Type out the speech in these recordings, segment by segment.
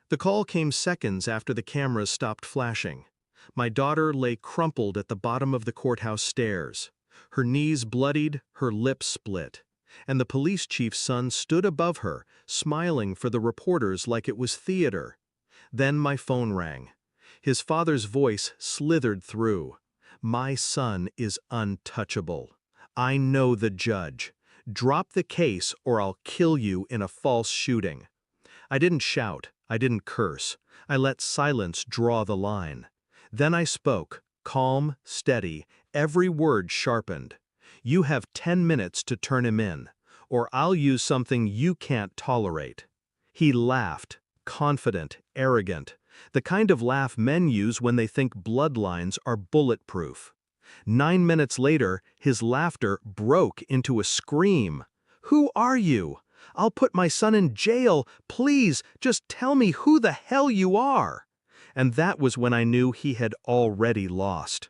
The call came seconds after the cameras stopped flashing. My daughter lay crumpled at the bottom of the courthouse stairs. Her knees bloodied, her lips split. And the police chief's son stood above her, smiling for the reporters like it was theater. Then my phone rang. His father's voice slithered through. "My son is untouchable. I know the judge. Drop the case or I'll kill you in a false shooting." I didn't shout. I didn't curse. I let silence draw the line. Then I spoke, calm, steady, every word sharpened. "You have 10 minutes to turn him in, or I'll use something you can't tolerate." He laughed, confident, arrogant, the kind of laugh men use when they think bloodlines are bulletproof. 9 minutes later, his laughter broke into a scream. "Who are you? I'll put my son in jail. Please, just tell me who the hell you are." And that was when I knew he had already lost.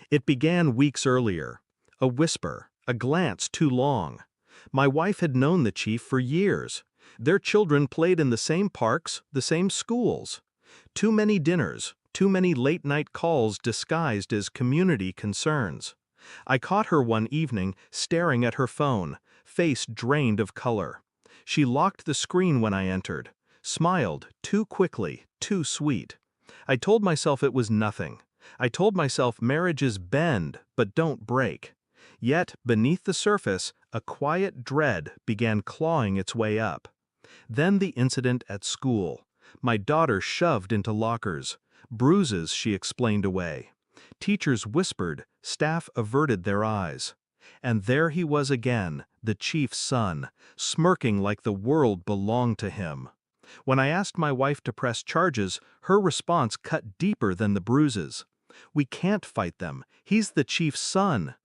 It began weeks earlier. A whisper, a glance too long. My wife had known the chief for years. Their children played in the same parks, the same schools. Too many dinners, too many late-night calls disguised as community concerns. I caught her one evening staring at her phone, face drained of color. She locked the screen when I entered, smiled too quickly, too sweet. I told myself it was nothing. I told myself marriages bend, but don't break. Yet, beneath the surface, a quiet dread began clawing its way up. Then the incident at school. My daughter shoved into lockers. Bruises she explained away. Teachers whispered, staff averted their eyes. And there he was again, the chief's son, smirking like the world belonged to him. When I asked my wife to press charges, her response cut deeper than the bruises. "We can't fight them. He's the chief's son."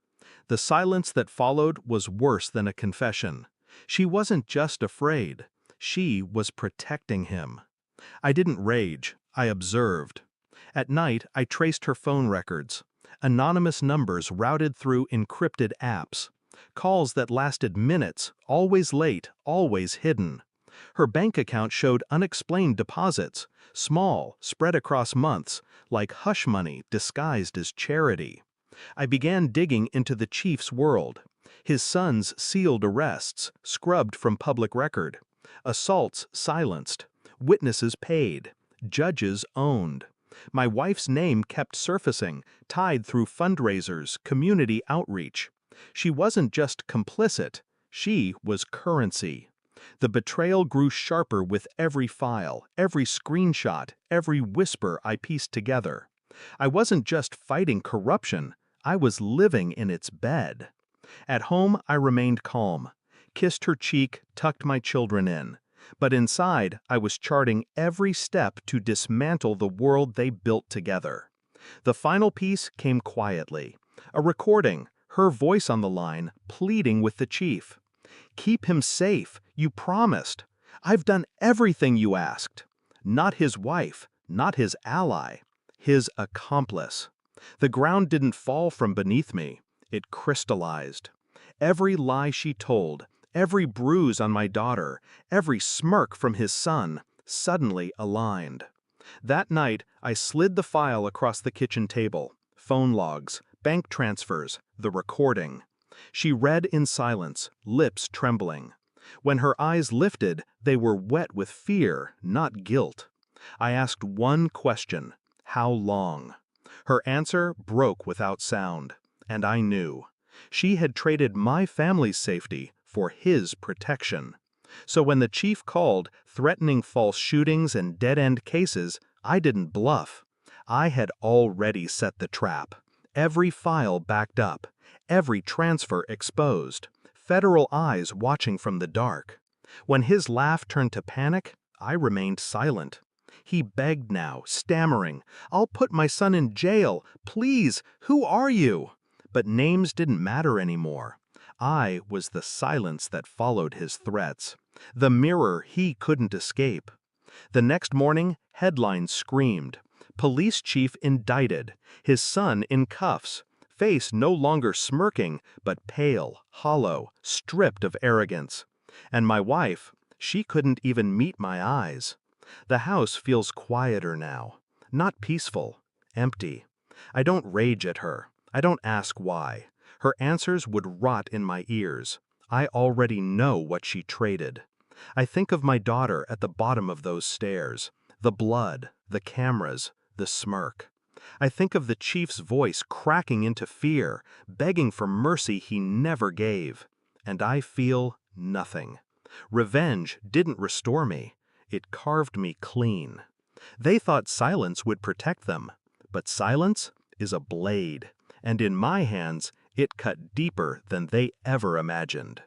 The silence that followed was worse than a confession. She wasn't just afraid. She was protecting him. I didn't rage. I observed. At night, I traced her phone records. Anonymous numbers routed through encrypted apps. Calls that lasted minutes, always late, always hidden. Her bank account showed unexplained deposits, small, spread across months, like hush money disguised as charity. I began digging into the chief's world. His son's sealed arrests, scrubbed from public record. Assaults silenced. Witnesses paid. Judges owned. My wife's name kept surfacing, tied through fundraisers, community outreach. She wasn't just complicit, she was currency. The betrayal grew sharper with every file, every screenshot, every whisper I pieced together. I wasn't just fighting corruption, I was living in its bed. At home, I remained calm, kissed her cheek, tucked my children in. But inside, I was charting every step to dismantle the world they built together. The final piece came quietly. A recording, her voice on the line, pleading with the chief. "Keep him safe, you promised. I've done everything you asked." Not his wife, not his ally, his accomplice. The ground didn't fall from beneath me. It crystallized. Every lie she told, every bruise on my daughter, every smirk from his son, suddenly aligned. That night, I slid the file across the kitchen table. Phone logs, bank transfers, the recording. She read in silence, lips trembling. When her eyes lifted, they were wet with fear, not guilt. I asked one question: how long? Her answer broke without sound, and I knew. She had traded my family's safety for his protection. So when the chief called, threatening false shootings and dead-end cases, I didn't bluff. I had already set the trap. Every file backed up, every transfer exposed, federal eyes watching from the dark. When his laugh turned to panic, I remained silent. He begged now, stammering, "I'll put my son in jail. Please, who are you?" But names didn't matter anymore. I was the silence that followed his threats, the mirror he couldn't escape. The next morning, headlines screamed. Police chief indicted, his son in cuffs, face no longer smirking, but pale, hollow, stripped of arrogance. And my wife, she couldn't even meet my eyes. The house feels quieter now. Not peaceful, empty. I don't rage at her. I don't ask why. Her answers would rot in my ears. I already know what she traded. I think of my daughter at the bottom of those stairs. The blood, the cameras, the smirk. I think of the chief's voice cracking into fear, begging for mercy he never gave. And I feel nothing. Revenge didn't restore me. It carved me clean. They thought silence would protect them, but silence is a blade, and in my hands, it cut deeper than they ever imagined.